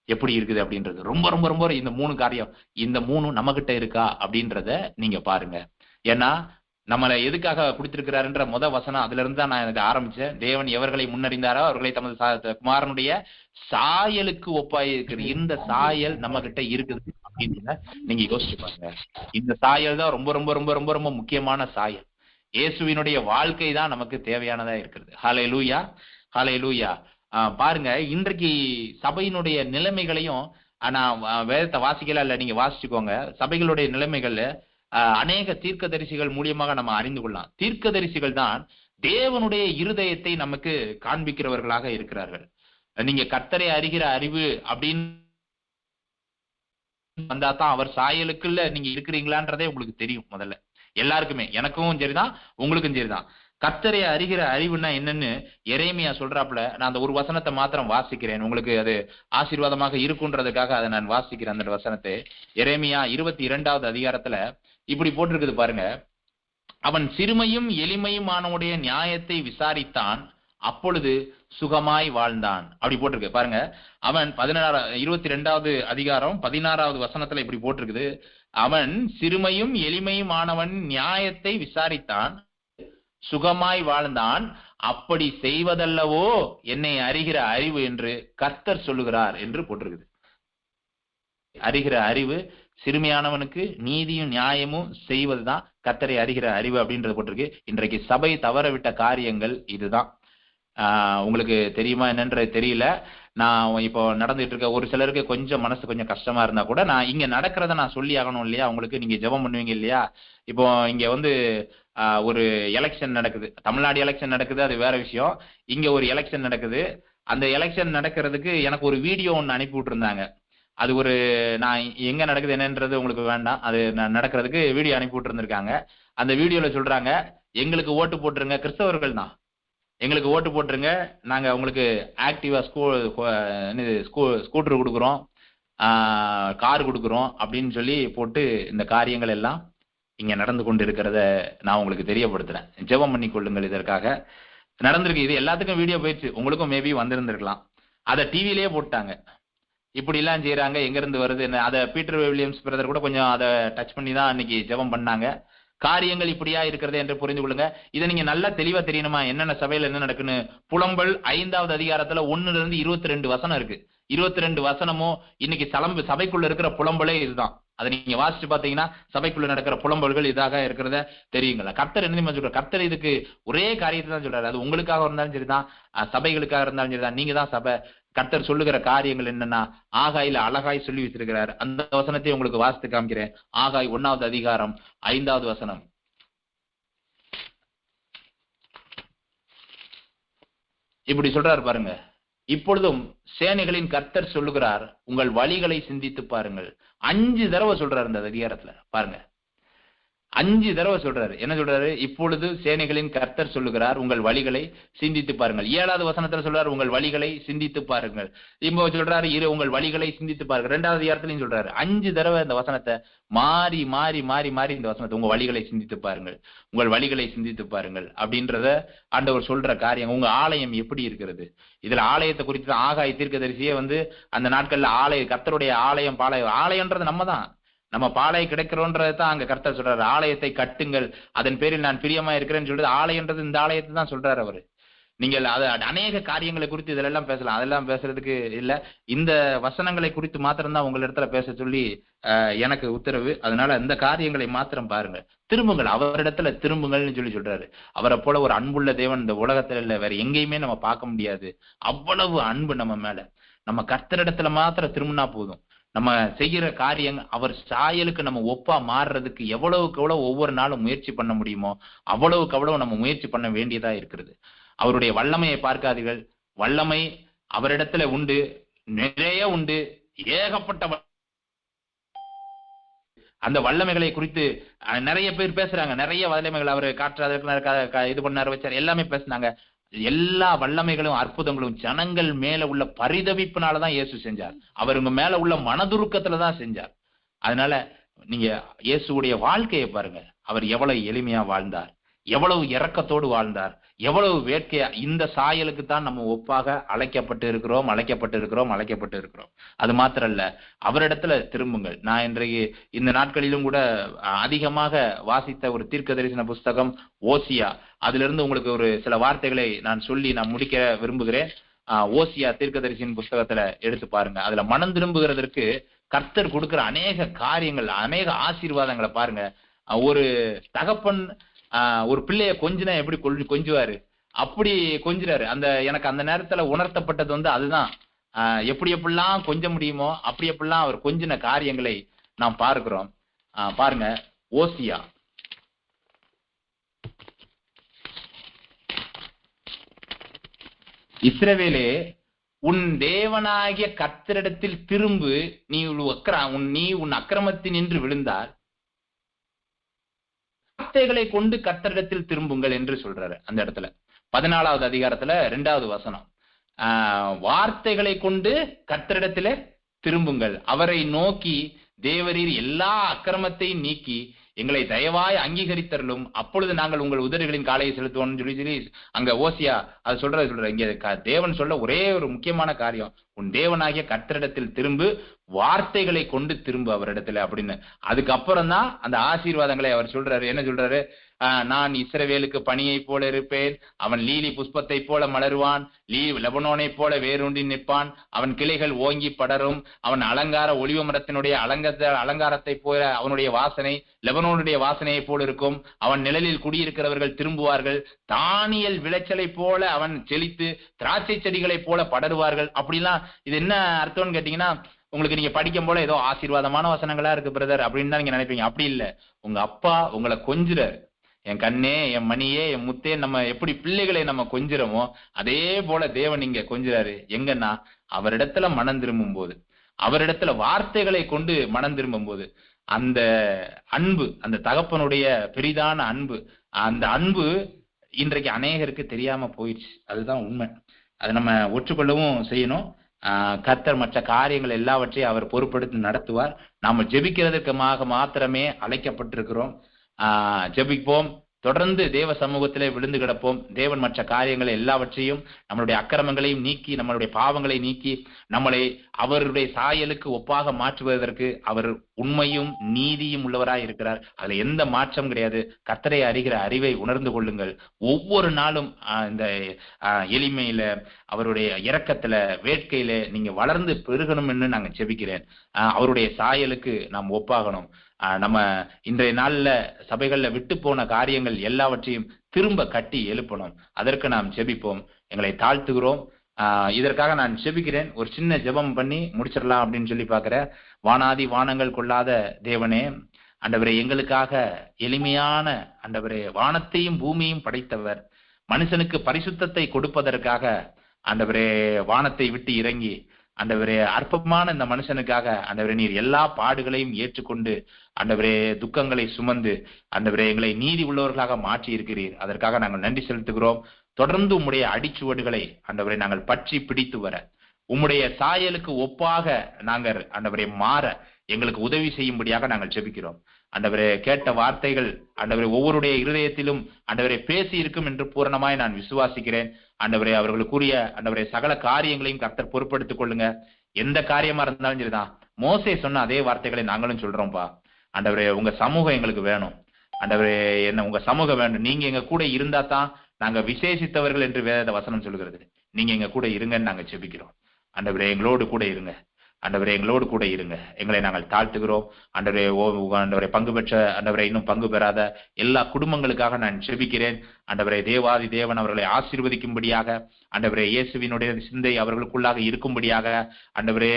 எப்படி இருக்குது அப்படின்றது ரொம்ப ரொம்ப ரொம்ப இந்த 3 காரியம், இந்த 3 நம்ம கிட்ட இருக்கா அப்படின்றத நீங்க பாருங்க. ஏன்னா நம்மளை எதுக்காக கொடுத்திருக்கிறாருன்ற வசனம் அதுல இருந்து தான் நான் எனக்கு ஆரம்பிச்சேன். தேவன் எவர்களை முன்னறிந்தாரோ அவர்களை தமது குமாரனுடைய சாயலுக்கு ஒப்பாயிருக்கிற இந்த சாயல் நம்ம கிட்ட இருக்குது அப்படின்னு நீங்க யோசிச்சு பாருங்க. இந்த சாயல் தான் ரொம்ப ரொம்ப ரொம்ப ரொம்ப ரொம்ப முக்கியமான சாயல். இயேசுவினுடைய வாழ்க்கை தான் நமக்கு தேவையானதா இருக்கிறது. ஹல்லேலூயா, ஹல்லேலூயா. பாருங்க, இன்றைக்கு சபையினுடைய நிலைமைகளையும் நான் வேதத்தை வாசிக்கல, இல்ல நீங்க வாசிச்சுக்கோங்க. சபைகளுடைய நிலைமைகள்ல அநேக தீர்க்கதரிசிகள் மூலியமாக நம்ம அறிந்து கொள்ளலாம். தீர்க்கதரிசிகள் தான் தேவனுடைய இருதயத்தை நமக்கு காண்பிக்கிறவர்களாக இருக்கிறார்கள். நீங்க கர்த்தரை அறிகிற அறிவு அப்படின்னு வந்தா தான் அவர் சாயலுக்குள்ள நீங்க இருக்கிறீங்களான்றதே உங்களுக்கு தெரியும். முதல்ல எல்லாருக்குமே, எனக்கும் சரிதான், உங்களுக்கும் சரிதான். கர்த்தரை அறிகிற அறிவுன்னா என்னன்னு எரேமியா சொல்றாப்புல. நான் அந்த ஒரு வசனத்தை மாத்திரம் வாசிக்கிறேன், உங்களுக்கு அது ஆசீர்வாதமாக இருக்குன்றதுக்காக அதை நான் வாசிக்கிறேன். அந்த வசனத்தை எரேமியா 22வது அதிகாரத்துல இப்படி போட்டிருக்குது பாருங்க. அவன் சிறுமையும் எளிமையுமானவுடைய நியாயத்தை விசாரித்தான், அப்பொழுது சுகமாய் வாழ்ந்தான். அப்படி போட்டிருக்கு பாருங்க. அவன் 22வது அதிகாரம் 16வது வசனத்துல இப்படி போட்டிருக்குது. அவன் சிறுமையும் எளிமையும் ஆனவன் நியாயத்தை விசாரித்தான், சுகமாய் வாழ்ந்தான். அப்படி செய்வதல்லவோ என்னை அறிகிற அறிவு என்று கர்த்தர் சொல்லுகிறார் என்று போட்டிருக்குது. அறிகிற அறிவு சிறுமையானவனுக்கு நீதியும் நியாயமும் செய்வதுதான் கர்த்தரை அறிகிற அறிவு அப்படின்றது போட்டிருக்கு. இன்றைக்கு சபை தவறவிட்ட காரியங்கள் இதுதான். உங்களுக்கு தெரியுமா என்னன்றது தெரியல. நான் இப்போ நடந்துட்டு இருக்க ஒரு சிலருக்கு கொஞ்சம் மனசு கொஞ்சம் கஷ்டமா இருந்தா கூட நான் இங்க நடக்கிறத நான் சொல்லி ஆகணும் இல்லையா? உங்களுக்கு நீங்க ஜெபம் பண்ணுவீங்க இல்லையா? இப்போ இங்க வந்து ஒரு எலெக்ஷன் நடக்குது, தமிழ்நாடு எலெக்ஷன் நடக்குது, அது வேற விஷயம். இங்க ஒரு எலெக்ஷன் நடக்குது. அந்த எலெக்ஷன் நடக்கிறதுக்கு எனக்கு ஒரு வீடியோ ஒன்று அனுப்பி விட்டுருந்தாங்க. அது ஒரு நான் எங்க நடக்குது என்னன்றது உங்களுக்கு வேண்டாம், அது நடக்கிறதுக்கு வீடியோ அனுப்பி விட்டுருந்துருக்காங்க. அந்த வீடியோல சொல்றாங்க, எங்களுக்கு ஓட்டு போட்டுருங்க, கிறிஸ்தவர்கள் தான், எங்களுக்கு ஓட்டு போட்டுருங்க, நாங்க உங்களுக்கு ஆக்டிவா ஸ்கூட்டர் கொடுக்குறோம், கார் கொடுக்குறோம் அப்படின்னு சொல்லி போட்டு இந்த காரியங்கள் எல்லாம் இங்க நடந்து கொண்டு இருக்கிறத நான் உங்களுக்கு தெரியப்படுத்துறேன். ஜெபம் பண்ணி கொள்ளுங்கள். இதற்காக நடந்திருக்கு. இது எல்லாத்துக்கும் வீடியோ போயிடுச்சு, உங்களுக்கும் மேபி வந்திருந்திருக்கலாம். அதை டிவிலேயே போட்டாங்க. இப்படி எல்லாம் செய்யறாங்க, எங்க இருந்து வருது என்ன? அதை பீட்டர் வில்லியம்ஸ் பிரதர் கூட கொஞ்சம் அதை டச் பண்ணி தான் அன்னைக்கு ஜெபம் பண்ணாங்க. காரியங்கள் இப்படியா இருக்கிறது என்று புரிந்து கொள்ளுங்க. இதை நீங்க நல்லா தெளிவா தெரியணுமா என்னென்ன சபையில என்ன நடக்குன்னு? புலம்பல் 5வது அதிகாரத்துல 1 to 22 வசனம் இருக்கு. 22 வசனமும் இன்னைக்கு சபைக்குள்ள இருக்கிற புலம்பலே இதுதான். அதை நீங்க வாசிச்சு பாத்தீங்கன்னா சபைக்குள்ள நடக்கிற புலம்பல்கள் இதாக இருக்கிறத தெரியுங்களா? கர்த்தர் என்ன சொல்றாரு? கர்த்தர் இதுக்கு ஒரே காரியத்தை தான் சொல்றாரு. அது உங்களுக்காக இருந்தாலும் சரிதான், சபைகளுக்காக இருந்தாலும் சரிதான். நீங்க தான் சபை. கர்த்தர் சொல்லுகிற காரியங்கள் என்னன்னா, ஆகாயில அழகாய் சொல்லி வச்சிருக்கிறார். அந்த வசனத்தை உங்களுக்கு வாசித்து காமிக்கிறேன். ஆகாய் 1வது அதிகாரம் 5வது வசனம். இப்படி சொல்றாரு பாருங்க. இப்பொழுதும் சேனைகளின் கர்த்தர் சொல்லுகிறார், உங்கள் வழிகளை சிந்தித்து பாருங்கள். 5 தடவை சொல்றாரு இந்த அதிகாரத்துல பாருங்க. 5 தடவை சொல்றாரு. என்ன சொல்றாரு? இப்பொழுது சேனைகளின் கர்த்தர் சொல்லுகிறார், உங்கள் வழிகளை சிந்தித்து பாருங்கள். 7வது வசனத்துல சொல்றாரு, உங்கள் வழிகளை சிந்தித்து பாருங்கள். இப்போ சொல்றாரு, உங்கள் வழிகளை சிந்தித்து பாருங்கள். 2வது அதிகாரத்திலையும் சொல்றாரு. 5 தடவை இந்த வசனத்தை மாறி மாறி மாறி மாறி இந்த வசனத்தை உங்க வழிகளை சிந்தித்து பாருங்கள், உங்கள் வழிகளை சிந்தித்து பாருங்கள் அப்படின்றத ஆண்டவர் சொல்ற காரியம். உங்க ஆலயம் எப்படி இருக்கிறது? இதுல ஆலயத்தை குறித்து ஆகாய் தீர்க்கதரிசியே அந்த நாட்கள்ல கர்த்தருடைய ஆலயம், ஆலயம்ன்றது நம்ம தான், நம்ம பாலை கிடைக்கிறோன்றதான் அங்க கர்த்தர் சொல்றாரு. ஆலயத்தை கட்டுங்கள், அதன் பேரில் நான் பிரியமா இருக்கிறேன்னு சொல்றது ஆலயம்ன்றது இந்த ஆலயத்தை தான் சொல்றாரு அவரு. நீங்கள் அது அநேக காரியங்களை குறித்து இதெல்லாம் பேசலாம், அதெல்லாம் பேசுறதுக்கு இல்ல. இந்த வசனங்களை குறித்து மாத்திரம்தான் உங்க இடத்துல பேச சொல்லி எனக்கு உத்தரவு. அதனால இந்த காரியங்களை மாத்திரம் பாருங்க, திரும்புங்கள், அவரிடத்துல திரும்புங்கள்னு சொல்லி சொல்றாரு. அவரை போல ஒரு அன்புள்ள தேவன் இந்த உலகத்துல இல்ல, வேற எங்கேயுமே நம்ம பார்க்க முடியாது. அவ்வளவு அன்பு நம்ம மேல. நம்ம கர்த்தரிடத்துல மாத்திரம் திரும்பினா போதும். நம்ம செய்கிற காரியம் அவர் சாயலுக்கு நம்ம ஒப்பா மாறுறதுக்கு எவ்வளவுக்கு எவ்வளவு ஒவ்வொரு நாளும் முயற்சி பண்ண முடியுமோ அவ்வளவுக்கு அவ்வளவு நம்ம முயற்சி பண்ண வேண்டியதா இருக்கிறது. அவருடைய வல்லமையை பார்க்காதீர்கள். வல்லமை அவரிடத்துல உண்டு, நிறைய உண்டு, ஏகப்பட்ட அந்த வல்லமைகளை குறித்து நிறைய பேர் பேசுறாங்க. நிறைய வல்லமைகள் அவர் காற்று இது பண்ணாரு, வச்சார், எல்லாமே பேசினாங்க. எல்லா வல்லமைகளும் அற்புதங்களும் ஜனங்கள் மேல உள்ள பரிதவிப்புனாலதான் இயேசு செஞ்சார். அவருங்க மேல உள்ள மனதுருக்கத்துலதான் செஞ்சார். அதனால நீங்க இயேசுடைய வாழ்க்கையை பாருங்க. அவர் எவ்வளவு எளிமையா வாழ்ந்தார், எவ்வளவு இரக்கத்தோடு வாழ்ந்தார், எவ்வளவு வேட்கையா. இந்த சாயலுக்கு தான் நம்ம ஒப்பாக அழைக்கப்பட்டு இருக்கிறோம். அது மாத்திரம் இல்ல, அவரிடத்துல திரும்புங்கள். நான் இன்றைக்கு இந்த நாட்களிலும் கூட அதிகமாக வாசித்த ஒரு தீர்க்க தரிசன புஸ்தகம் ஓசியா. அதுல இருந்து உங்களுக்கு ஒரு சில வார்த்தைகளை நான் சொல்லி நான் முடிக்க விரும்புகிறேன். ஓசியா தீர்க்கதரிசியின் புஸ்தகத்துல எடுத்து பாருங்க. அதுல மனம் திரும்புகிறதற்கு கர்த்தர் கொடுக்கிற அநேக காரியங்கள், அநேக ஆசீர்வாதங்களை பாருங்க. ஒரு தகப்பன் ஒரு பிள்ளைய கொஞ்சினா எப்படி கொஞ்சுவாரு, அப்படி கொஞ்சுறாரு. எனக்கு அந்த நேரத்துல உணர்த்தப்பட்டது அதுதான். எப்படி எப்படிலாம் கொஞ்ச முடியுமோ அப்படி எப்படிலாம் அவர் கொஞ்சின காரியங்களை நாம் பார்க்கிறோம். பாருங்க, ஓசியா இஸ்ரவேலே, உன் தேவனாகிய கர்த்தரிடத்தில் திரும்பு, நீ உன் அக்கிரமத்தில் நின்று விழுந்தால் வார்த்தைகளை கொண்டு கர்த்தரிடத்தில் திரும்புங்கள் என்று சொல்றாரு. அந்த இடத்துல 14வது அதிகாரத்துல 2வது வசனம், வார்த்தைகளை கொண்டு கர்த்தரிடத்திலே திரும்புங்கள், அவரை நோக்கி, தேவரீர் எல்லா அக்கிரமத்தையும் நீக்கி எங்களை தயவாய் அங்கீகரித்தரலும், அப்பொழுது நாங்கள் உங்கள் உதடுகளின் காலையை செலுத்துவோம்னு சொல்லி அங்க ஓசியா அது சொல்ற இங்க தேவன் சொல்ல ஒரே ஒரு முக்கியமான காரியம், உன் தேவனாகிய கர்த்தரிடத்தில் திரும்பு, வார்த்தைகளை கொண்டு திரும்பு அவரிடத்துல அப்படின்னு. அதுக்கப்புறம் தான் அந்த ஆசீர்வாதங்களை அவர் சொல்றாரு. என்ன சொல்றாரு? நான் இஸ்ரவேலுக்கு பனியை போல இருப்பேன், அவன் லீலி புஷ்பத்தை போல மலருவான், லெபனோனை போல வேரூன்றி நிற்பான், அவன் கிளைகள் ஓங்கி படரும், அவன் அலங்கார ஒலிவ மரத்தினுடைய அலங்காரத்தை போல அவனுடைய வாசனை லெபனோனுடைய வாசனையை போல இருக்கும், அவன் நிழலில் குடியிருக்கிறவர்கள் திரும்புவார்கள், தானியல் விளைச்சலை போல அவன் செழித்து திராட்சை செடிகளை போல படருவார்கள். அப்படிலாம் இது என்ன அர்த்தம்னு கேட்டீங்கன்னா, உங்களுக்கு நீங்க படிக்கும் போல ஏதோ ஆசீர்வாதமான வசனங்களா இருக்கு பிரதர் அப்படின்னு தான் நீங்க நினைப்பீங்க. அப்படி இல்ல. உங்க அப்பா உங்களை கொஞ்சுறாரு. என் கண்ணே, என் மணியே, என் முத்தே, நம்ம எப்படி பிள்ளைகளை நம்ம கொஞ்சுறோமோ அதே போல தேவன் இங்க கொஞ்சுறாரு. எங்கன்னா அவரிடத்துல மனம் திரும்பும் போது, அவரிடத்துல வார்த்தைகளை கொண்டு மனம் திரும்பும் போது, அந்த அன்பு, அந்த தகப்பனுடைய பெரிதான அன்பு, அந்த அன்பு இன்றைக்கு அநேகருக்கு தெரியாம போயிடுச்சு. அதுதான் உண்மை. அதை நம்ம ஒற்றுக்கொள்ளவும் செய்யணும். கர்த்தர் மற்ற காரியங்கள் எல்லாவற்றையும் அவர் பொறுப்படுத்தி நடத்துவார். நாம ஜெபிக்கிறதுக்கு மாத்திரமே அழைக்கப்பட்டிருக்கிறோம். ஜெபிப்போம், தொடர்ந்து தேவ சமூகத்திலே விழுந்து கிடப்போம். தேவன் மற்ற காரியங்களை எல்லாவற்றையும், நம்மளுடைய அக்கிரமங்களையும் நீக்கி, நம்மளுடைய பாவங்களை நீக்கி, நம்மளை அவருடைய சாயலுக்கு ஒப்பாக மாற்றுவதற்கு அவர் உண்மையும் நீதியும் உள்ளவராய் இருக்கிறார். அதுல எந்த மாற்றம் கிடையாது. கர்த்தரை அறிகிற அறிவை உணர்ந்து கொள்ளுங்கள். ஒவ்வொரு நாளும் இந்த எளிமையில, அவருடைய இரக்கத்துல, வேட்கையில நீங்க வளர்ந்து பெருகணும்னு நாங்க ஜெபிக்கிறேன். அவருடைய சாயலுக்கு நாம் ஒப்பாகணும். நம்ம இன்றைய நாள்ல சபைகள்ல விட்டு போன காரியங்கள் எல்லாவற்றையும் திரும்ப கட்டி எழுப்பணும். அதற்கு நாம் ஜெபிப்போம். எங்களை தாழ்த்துகிறோம். இதற்காக நான் ஜெபிக்கிறேன். ஒரு சின்ன ஜெபம் பண்ணி முடிச்சிடலாம் அப்படின்னு சொல்லி பாக்குறேன். வானாதி வானங்கள் கொள்ளாத தேவனே, ஆண்டவரே, எங்களுக்காக எளிமையான ஆண்டவரே, வானத்தையும் பூமியையும் படைத்தவர், மனுஷனுக்கு பரிசுத்தத்தை கொடுப்பதற்காக ஆண்டவரே வானத்தை விட்டு இறங்கி ஆண்டவரே அற்பமான இந்த மனுஷனுக்காக ஆண்டவரே நீர் எல்லா பாடுகளையும் ஏற்றுக்கொண்டு ஆண்டவரே துக்கங்களை சுமந்து ஆண்டவரே எங்களை நீதி உள்ளவர்களாக மாற்றி இருக்கிறீர். அதற்காக நாங்கள் நன்றி செலுத்துகிறோம். தொடர்ந்து உம்முடைய அடிச்சுவடுகளை ஆண்டவரை நாங்கள் பற்றி பிடித்து வர, உம்முடைய சாயலுக்கு ஒப்பாக நாங்கள் ஆண்டவரை மாற எங்களுக்கு உதவி செய்யும்படியாக நாங்கள் ஜெபிக்கிறோம். ஆண்டவரே, கேட்ட வார்த்தைகள் ஆண்டவரே ஒவ்வொருடைய இருதயத்திலும் ஆண்டவரை பேசி இருக்கும் என்று பூரணமாய் நான் விசுவாசிக்கிறேன். ஆண்டவரே, அவர்களுக்குரிய ஆண்டவரே சகல காரியங்களையும் கர்த்தர் பொறுப்படுத்திக் கொள்ளுங்க. எந்த காரியமா இருந்தாலும் சரிதான், மோசே சொன்ன அதே வார்த்தைகளை நாங்களும் சொல்றோம்ப்பா. ஆண்டவரே, உங்க சமூகம் எங்களுக்கு வேணும். ஆண்டவரே, என்ன உங்க சமூகம் வேண்டும். நீங்க எங்க கூட இருந்தா தான் நாங்க விசேஷித்தவர்கள் என்று வேத வசனம் சொல்கிறது. நீங்க எங்க கூட இருங்கன்னு நாங்க ஜெபிக்கிறோம். ஆண்டவரே, எங்களோடு கூட இருங்க. ஆண்டவரே, எங்களோடு கூட இருங்க. எங்களை நாங்கள் தாழ்த்துகிறோம். ஆண்டவரே, ஆண்டவரை பங்கு பெற்ற ஆண்டவரை இன்னும் பங்கு பெறாத எல்லா குடும்பங்களுக்காக நான் ஜெபிக்கிறேன். ஆண்டவரே, தேவாதி தேவன் அவர்களை ஆசீர்வதிக்கும்படியாக, ஆண்டவரே இயேசுவினுடைய சிந்தை அவர்களுக்குள்ளாக இருக்கும்படியாக, ஆண்டவரே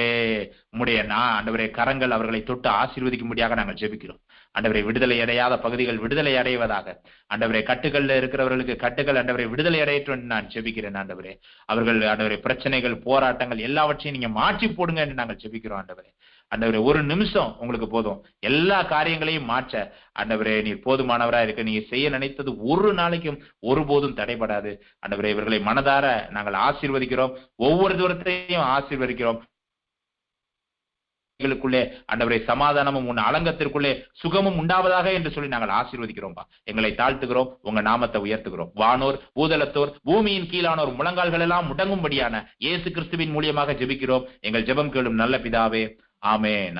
உம்முடைய ஆண்டவரே கரங்கள் அவர்களை தொட்டு ஆசீர்வதிக்கும்படியாக நாங்கள் ஜெபிக்கிறோம். ஆண்டவரை விடுதலை அடையாத பகுதிகள் விடுதலை அடைவதாக. ஆண்டவரை கட்டுகள்ல இருக்கிறவர்களுக்கு கட்டுகள் ஆண்டவரை விடுதலை அடையட்டும் நான் ஜெபிக்கிறேன். ஆண்டவரே, அவர்கள் ஆண்டவரை பிரச்சனைகள், போராட்டங்கள் எல்லாவற்றையும் நீங்க மாற்றி போடுங்க என்று நாங்கள் ஜெபிக்கிறோம். ஆண்டவரே, ஆண்டவரே ஒரு நிமிஷம் உங்களுக்கு போதும் எல்லா காரியங்களையும் மாற்ற. ஆண்டவரே, நீர் போதுமானவரா இருக்க. நீங்க செய்ய நினைத்தது ஒரு நாளைக்கும் ஒருபோதும் தடைபடாது. ஆண்டவரே, இவர்களை மனதார நாங்கள் ஆசீர்வதிக்கிறோம். ஒவ்வொரு தூரத்தையும் ஆசீர்வதிக்கிறோம். களுக்குள்ளே ஆண்டவரே சமாதானமும் உன் அலங்கத்திற்குள்ளே சுகமும் உண்டாவதாக என்று சொல்லி நாங்கள் ஆசீர்வதிக்கிறோம்பா. எங்களை தாழ்த்துகிறோம், உங்க நாமத்தை உயர்த்துகிறோம். வானோர் பூதலத்தோர் பூமியின் கீழானோர் முழங்கால்கள் எல்லாம் முடங்கும்படியான இயேசு கிறிஸ்துவின் மூலியமாக ஜெபிக்கிறோம். எங்கள் ஜெபம் கேளும் நல்ல பிதாவே, ஆமென்.